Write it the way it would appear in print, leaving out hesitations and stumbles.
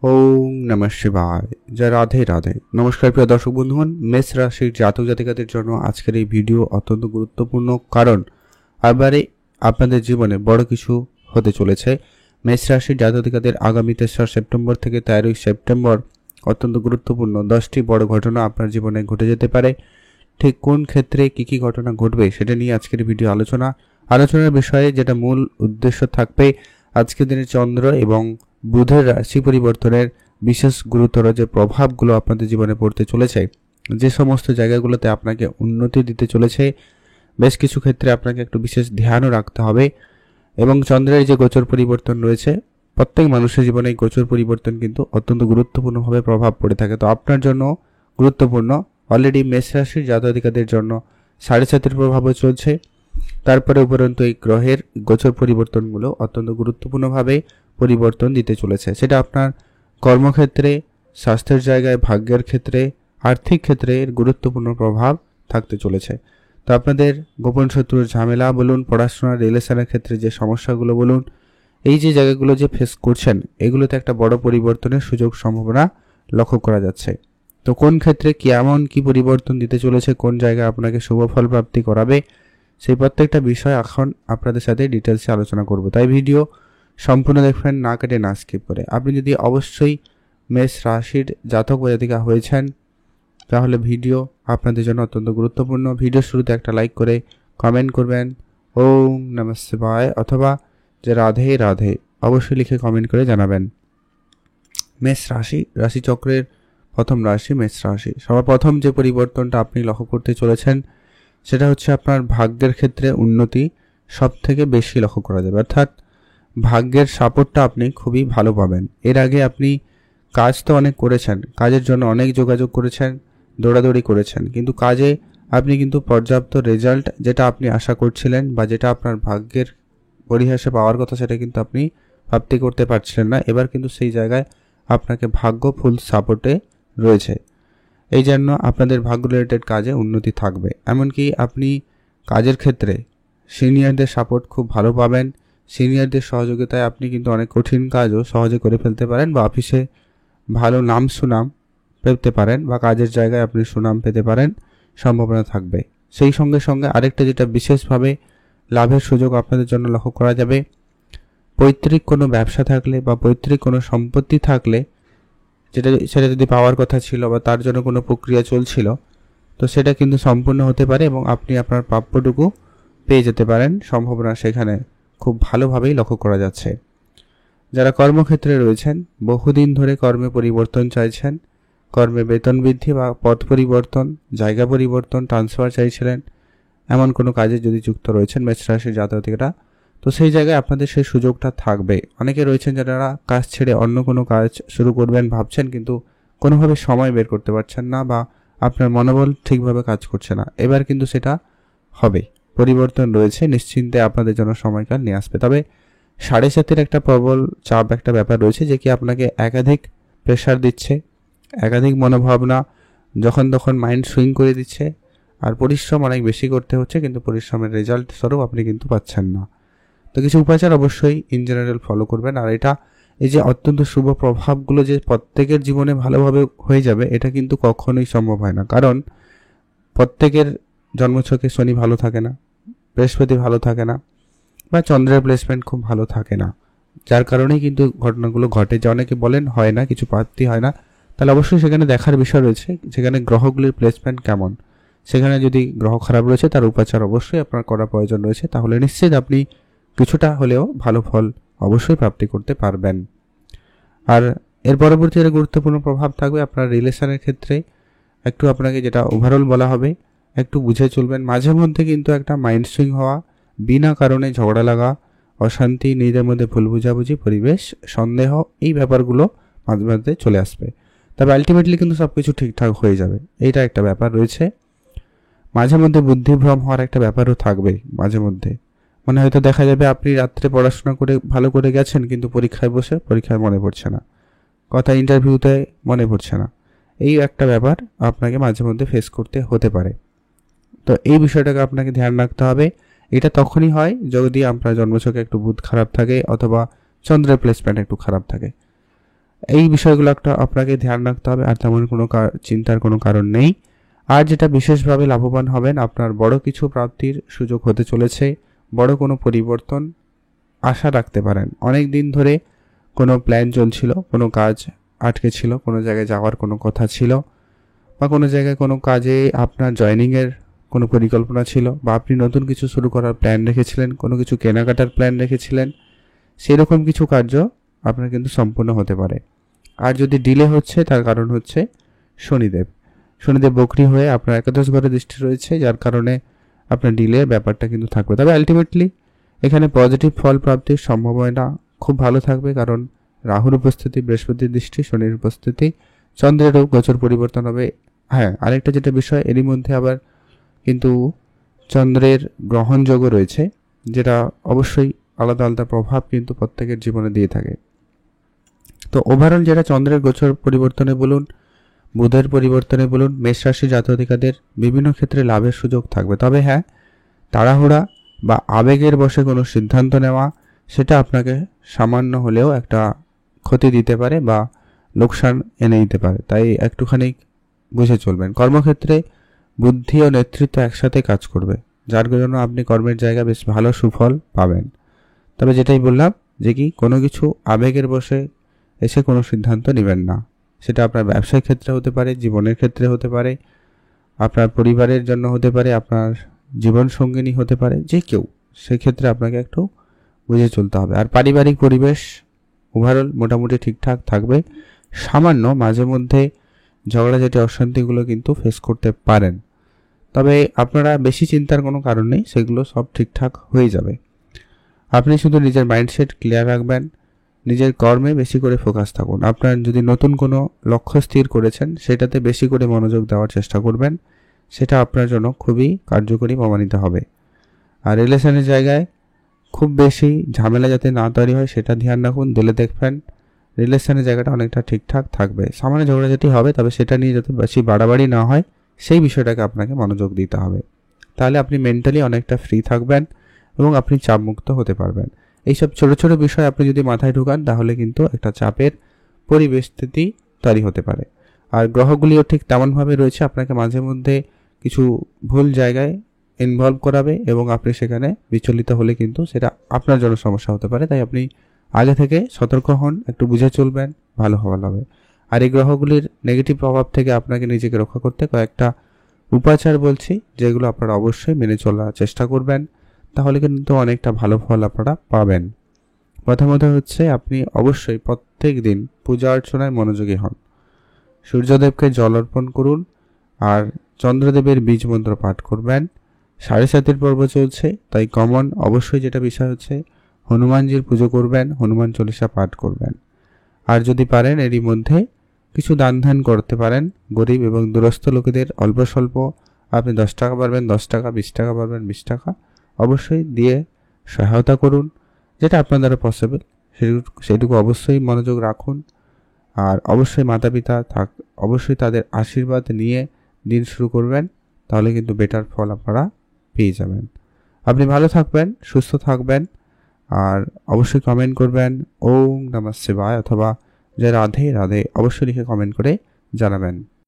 ওম নমঃ শিবায়। জয় রাধে রাধে। নমস্কার প্রিয় দর্শক বন্ধুগণ, মেষ রাশির জাতক জাতিকাদের জন্য আজকের এই ভিডিও অত্যন্ত গুরুত্বপূর্ণ, কারণ এবারে আপনাদের জীবনে বড় কিছু হতে চলেছে। মেষ রাশির জাতক জাতিকাদের আগামী 3রা সেপ্টেম্বর থেকে 13ই সেপ্টেম্বর অত্যন্ত গুরুত্বপূর্ণ 10টি বড় ঘটনা আপনার জীবনে ঘটে যেতে পারে। ঠিক কোন ক্ষেত্রে কি ঘটনা ঘটবে সেটা নিয়ে আজকের ভিডিও আলোচনার বিষয়ে যেটা মূল উদ্দেশ্য থাকবে আজকের দিনে চন্দ্র এবং বুধের রাশি পরিবর্তনের বিশেষ গুরুতর যে প্রভাবগুলো আপনাদের জীবনে পড়তে চলেছে, যে সমস্ত জায়গাগুলোতে আপনাকে উন্নতি দিতে চলেছে, বেশ কিছু ক্ষেত্রে আপনাকে একটু বিশেষ ধ্যানও রাখতে হবে। এবং চন্দ্রের যে গোচর পরিবর্তন রয়েছে, প্রত্যেক মানুষের জীবনে এই গোচর পরিবর্তন কিন্তু অত্যন্ত গুরুত্বপূর্ণভাবে প্রভাব পড়ে থাকে। তো আপনার জন্য গুরুত্বপূর্ণ। অলরেডি মেষ রাশির জাতক-জাতিকাদের জন্য 7.5 প্রভাবও চলছে। তারপরে উপরন্তু এই গ্রহের গোচর পরিবর্তনগুলো অত্যন্ত গুরুত্বপূর্ণভাবে পরিবর্তন দিতে চলেছে। সেটা আপনার কর্মক্ষেত্রে, স্বাস্থ্যের জায়গায়, ভাগ্যের ক্ষেত্রে, আর্থিক ক্ষেত্রে এর গুরুত্বপূর্ণ প্রভাব থাকতে চলেছে। তো আপনাদের গোপন শত্রুর ঝামেলা বলুন, পড়াশোনার রিলেশনের ক্ষেত্রে যে সমস্যাগুলো বলুন, এই যে জায়গাগুলো যে ফেস করছেন, এগুলোতে একটা বড় পরিবর্তনের সুযোগ সম্ভাবনা লক্ষ্য করা যাচ্ছে। তো কোন ক্ষেত্রে কেমন কি পরিবর্তন দিতে চলেছে, কোন জায়গায় আপনাকে শুভ ফল প্রাপ্তি করাবে, সেই প্রত্যেকটা বিষয় এখন আপনাদের সাথে ডিটেলসে আলোচনা করব। তাই ভিডিও সম্পূর্ণ দেখবেন, না কেটে না স্কিপ করে। আপনি যদি অবশ্যই মেষ রাশির জাতক বা জাতিকা হয়েছেন, তাহলে ভিডিও আপনাদের জন্য অত্যন্ত গুরুত্বপূর্ণ। ভিডিও শুরুতে একটা লাইক করে কমেন্ট করবেন ওম নমঃ শিবায় অথবা যে রাধে রাধে অবশ্যই লিখে কমেন্ট করে জানাবেন। মেষ রাশিচক্রের প্রথম রাশি মেষ রাশি। সবার প্রথম যে পরিবর্তনটা আপনি লক্ষ্য করতে চলেছেন সেটা হচ্ছে আপনার ভাগ্যের ক্ষেত্রে উন্নতি সব থেকে বেশি লক্ষ্য করা যাবে, অর্থাৎ ভাগ্যের সাপোর্টটা আপনি খুবই ভালো পাবেন। এর আগে আপনি কাজ তো অনেক করেছেন, কাজের জন্য অনেক যোগাযোগ করেছেন, দৌড়াদৌড়ি করেছেন, কিন্তু কাজে আপনি কিন্তু পর্যাপ্ত রেজাল্ট যেটা আপনি আশা করছিলেন বা যেটা আপনার ভাগ্যের পরিহাসে পাওয়ার কথা সেটা কিন্তু আপনি প্রাপ্তি করতে পারছিলেন না। এবার কিন্তু সেই জায়গায় আপনাকে ভাগ্য ফুল সাপোর্টে রয়েছে। এই জন্য আপনাদের ভাগ্য রিলেটেড কাজে উন্নতি থাকবে। এমনকি আপনি কাজের ক্ষেত্রে সিনিয়রদের সাপোর্ট খুব ভালো পাবেন। সিনিয়রদের সহযোগিতায় আপনি কিন্তু অনেক কঠিন কাজও সহজে করে ফেলতে পারেন বা অফিসে ভালো নাম সুনাম পেতে পারেন বা কাজের জায়গায় আপনি সুনাম পেতে পারেন, সম্ভাবনা থাকবে। সেই সঙ্গে সঙ্গে আরেকটা যেটা বিশেষভাবে লাভের সুযোগ আপনাদের জন্য লক্ষ্য করা যাবে, পৈতৃক কোনো ব্যবসা থাকলে বা পৈতৃক কোনো সম্পত্তি থাকলে সেটা যদি পাওয়ার কথা ছিল বা তার জন্য কোনো প্রক্রিয়া চলছিল, তো সেটা কিন্তু সম্পূর্ণ হতে পারে এবং আপনি আপনার প্রাপ্যটুকু পেয়ে যেতে পারেন। সম্ভাবনা সেখানে খুব ভালোভাবেই লক্ষ্য করা যাচ্ছে। যারা কর্মক্ষেত্রে রয়েছেন, বহুদিন ধরে কর্মে পরিবর্তন চাইছেন, কর্মে বেতন বৃদ্ধি বা পদ পরিবর্তন, জায়গা পরিবর্তন, ট্রান্সফার চাইছিলেন, এমন কোনো কাজে যদি যুক্ত রয়েছেন মেষ রাশির জাতকরা, তো সেই জায়গায় আপনাদের সেই সুযোগটা থাকবে। অনেকে রয়েছেন যারা কাজ ছেড়ে অন্য কোনো কাজ শুরু করবেন ভাবছেন, কিন্তু কোনোভাবে সময় বের করতে পারছেন না বা আপনার মনোবল ঠিকভাবে কাজ করছে না। এবার কিন্তু সেটা হবে, পরিবর্তন রয়েছে, নিশ্চিন্তে আপনাদের জন্য সময়কাল নিয়ে আসবে। তবে 7.5 একটা প্রবল চাপ একটা ব্যাপার রয়েছে, যে কি আপনাকে একাধিক প্রেশার দিচ্ছে, একাধিক মনোভাবনা যখন তখন মাইন্ড সুইং করে দিচ্ছে, আর পরিশ্রম অনেক বেশি করতে হচ্ছে, কিন্তু পরিশ্রমের রেজাল্ট স্বরূপ আপনি কিন্তু পাচ্ছেন না। তো কিছু উপাচার অবশ্যই ইন জেনারেল ফলো করবেন। আর এটা এই যে অত্যন্ত শুভ প্রভাবগুলো যে প্রত্যেকের জীবনে ভালোভাবে হয়ে যাবে, এটা কিন্তু কখনোই সম্ভব হয় না। কারণ প্রত্যেকের জন্মছকে শনি ভালো থাকে না, বৃহস্পতি ভালো থাকে না, বা চন্দ্রের প্লেসমেন্ট খুব ভালো থাকে না, যার কারণেই কিন্তু ঘটনাগুলো ঘটে। যে অনেকে বলেন হয় না, কিছু প্রাপ্তি হয় না, তাহলে অবশ্যই সেখানে দেখার বিষয় রয়েছে সেখানে গ্রহগুলির প্লেসমেন্ট কেমন। সেখানে যদি গ্রহ খারাপ রয়েছে, তার উপাচার অবশ্যই আপনার করা প্রয়োজন রয়েছে, তাহলে নিশ্চিত আপনি কিছুটা হলেও ভালো ফল অবশ্যই প্রাপ্তি করতে পারবেন। আর এর পরবর্তী একটা গুরুত্বপূর্ণ প্রভাব থাকবে আপনার রিলেশনের ক্ষেত্রে। একটু আপনাকে যেটা ওভারঅল বলা হবে, একটু বুঝে চলবেন। মাঝে মধ্যে কিন্তু একটা মাইন্ড সুইং হওয়া, বিনা কারণে ঝগড়া লাগা, অশান্তি, নিজেদের মধ্যে ভুল বুঝাবুঝি, পরিবেশ, সন্দেহ, এই ব্যাপারগুলো মাঝে মধ্যে চলে আসবে। তবে আলটিমেটলি কিন্তু সব কিছু ঠিকঠাক হয়ে যাবে, এইটা একটা ব্যাপার রয়েছে। মাঝে মধ্যে বুদ্ধিভ্রম হওয়ার একটা ব্যাপারও থাকবে। মাঝে মধ্যে মানে হয়তো দেখা যাবে আপনি রাত্রে পড়াশোনা করে ভালো করে গেছেন, কিন্তু পরীক্ষায় বসে পরীক্ষায় মনে পড়ছে না, কথা ইন্টারভিউতে মনে পড়ছে না। এই একটা ব্যাপার আপনাকে মাঝে মধ্যে ফেস করতে হতে পারে। তো এই বিষয়টাকে আপনাকে ধ্যান রাখতে হবে। এটা তখনই হয় যদি আপনার জন্মছকে একটু বুধ খারাপ থাকে অথবা চন্দ্রের প্লেসমেন্ট একটু খারাপ থাকে। এই বিষয়গুলো একটা আপনাকে ধ্যান রাখতে হবে, আর তেমন কোনো চিন্তার কোনো কারণ নেই। আর যেটা বিশেষভাবে লাভবান হবেন, আপনার বড় কিছু প্রাপ্তির সুযোগ হতে চলেছে, বড় কোনো পরিবর্তন আশা রাখতে পারেন। অনেক দিন ধরে কোনো প্ল্যান চলছিল, কোনো কাজ আটকে ছিল, কোনো জায়গায় যাওয়ার কোনো কথা ছিল, বা কোনো জায়গায় কোনো কাজে আপনার জয়েনিংয়ের কোনো পরিকল্পনা ছিল, বা আপনি নতুন কিছু শুরু করার প্ল্যান রেখেছিলেন, কোনো কিছু কেনাকাটার প্ল্যান রেখেছিলেন, সেরকম কিছু কার্য আপনার কিন্তু সম্পূর্ণ হতে পারে। আর যদি ডিলে হচ্ছে তার কারণ হচ্ছে শনিদেব। শনিদেব বকরি হয়ে আপনার একাদশ ঘরে দৃষ্টি রয়েছে, যার কারণে আপনার ডিলের ব্যাপারটা কিন্তু থাকবে। তবে আলটিমেটলি এখানে পজিটিভ ফল প্রাপ্তির সম্ভাবনা খুব ভালো থাকবে, কারণ রাহুর উপস্থিতি, বৃহস্পতির দৃষ্টি, শনির উপস্থিতি, চন্দ্রেরও গোচর পরিবর্তন হবে। হ্যাঁ, আরেকটা যেটা বিষয়, এরই মধ্যে আবার কিন্তু চন্দ্রের গ্রহণযোগও রয়েছে, যেটা অবশ্যই আলাদা আলাদা প্রভাব কিন্তু প্রত্যেকের জীবনে দিয়ে থাকে। তো ওভারঅল যেটা চন্দ্রের গোচর পরিবর্তনে বলুন, বুধের পরিবর্তনে বলুন, মেষ রাশি জাতকাদের বিভিন্ন ক্ষেত্রে লাভের সুযোগ থাকবে। তবে হ্যাঁ, তাড়াহুড়া বা আবেগের বশে কোনো সিদ্ধান্ত নেওয়া, সেটা আপনাকে সামান্য হলেও একটা ক্ষতি দিতে পারে বা লোকসান এনে দিতে পারে, তাই একটুখানি বুঝে চলবেন। কর্মক্ষেত্রে বুদ্ধি ও নেতৃত্ব একসাথে কাজ করবে, যার জন্য আপনি কর্মের জায়গায় বেশ ভালো সুফল পাবেন। তবে যেটাই বললাম যে কি কোনো কিছু আবেগের বশে এসে কোনো সিদ্ধান্ত নেবেন না। সেটা আপনার ব্যবসায়িক ক্ষেত্রে হতে পারে, জীবনের ক্ষেত্রে হতে পারে, আপনার পরিবারের জন্য হতে পারে, আপনার জীবন সঙ্গিনী হতে পারে, যে কেউ, সেক্ষেত্রে আপনাকে একটু বুঝে চলতে হবে। আর পারিবারিক পরিবেশ ওভারঅল মোটামুটি ঠিকঠাক থাকবে। সামান্য মাঝে মধ্যে ঝগড়াঝাটি অশান্তিগুলো কিন্তু ফেস করতে পারেন, তবে আপনারা বেশি চিন্তার কোনো কারণ নেই, সেগুলো সব ঠিকঠাক হয়ে যাবে। আপনি শুধু নিজের মাইন্ডসেট ক্লিয়ার রাখবেন, নিজের কর্মে বেশি করে ফোকাস থাকুন। আপনার যদি নতুন কোনো লক্ষ্য স্থির করেছেন, সেটাতে বেশি করে মনোযোগ দেওয়ার চেষ্টা করবেন, সেটা আপনার জন্য খুবই কার্যকরী প্রমাণিত হবে। আর রিলেশনের জায়গায় খুব বেশি ঝামেলা যাতে না তৈরি হয় সেটা ধ্যান রাখুন। দিলে দেখবেন রিলেশনের জায়গাটা অনেকটা ঠিকঠাক থাকবে। সামান্য ঝগড়াঝাটি হবে, তবে সেটা নিয়ে যাতে বেশি বাড়াবাড়ি না হয় সেই বিষয়টাকে আপনাকে মনোযোগ দিতে হবে। তাহলে আপনি মেন্টালি অনেকটা ফ্রি থাকবেন এবং আপনি চাপমুক্ত হতে পারবেন। এইসব ছোট ছোট বিষয় আপনি যদি মাথায় ঢুকান, তাহলে কিন্তু একটা চাপের পরিস্থিতি তৈরি হতে পারে। আর গ্রহগুলিও ঠিক তেমনভাবে রয়েছে, আপনাকে মাঝে মধ্যে কিছু ভুল জায়গায় ইনভলভ করাবে এবং আপনি সেখানে বিচলিত হলে কিন্তু সেটা আপনার জন্য সমস্যা হতে পারে। তাই আপনি আগে থেকে সতর্ক হন, একটু বুঝে চলবেন, ভালো হবে। আর এই গ্রহগুলির নেগেটিভ প্রভাব থেকে আপনাকে নিজেকে রক্ষা করতে কয়েকটা উপাচার বলছি, যেগুলো আপনারা অবশ্যই মেনে চলার চেষ্টা করবেন, তাহলে কিন্তু অনেকটা ভালো ফল আপনারা পাবেন। প্রথমত হচ্ছে, আপনি অবশ্যই প্রত্যেক দিন পূজা অর্চনায় মনোযোগী হন, সূর্যদেবকে জল অর্পণ করুন, আর চন্দ্রদেবের বীজ মন্ত্র পাঠ করবেন। 7.5 পর্ব চলছে, তাই কমন অবশ্যই যেটা বিষয় হচ্ছে হনুমানজির পুজো করবেন, হনুমান চল্লিশা পাঠ করবেন। আর যদি পারেন এরই মধ্যে কিছু দান ধ্যান করতে পারেন, গরিব এবং দুরস্থ লোকেদের অল্প স্বল্প, আপনি 10 টাকা পারবেন 10 টাকা, 20 টাকা পারবেন 20 টাকা, অবশ্যই দিয়ে সহায়তা করুন, যেটা আপনার দ্বারা পসিবল সেটুকু অবশ্যই মনোযোগ রাখুন। আর অবশ্যই মাতা পিতা অবশ্যই তাদের আশীর্বাদ নিয়ে দিন শুরু করবেন, তাহলে কিন্তু বেটার ফল আপনারা পেয়ে যাবেন। আপনি ভালো থাকবেন, সুস্থ থাকবেন, আর অবশ্যই কমেন্ট করবেন ওম নমঃ শিবায় অথবা জয় রাধে রাধে, অবশ্যই লিখে কমেন্ট করে জানাবেন।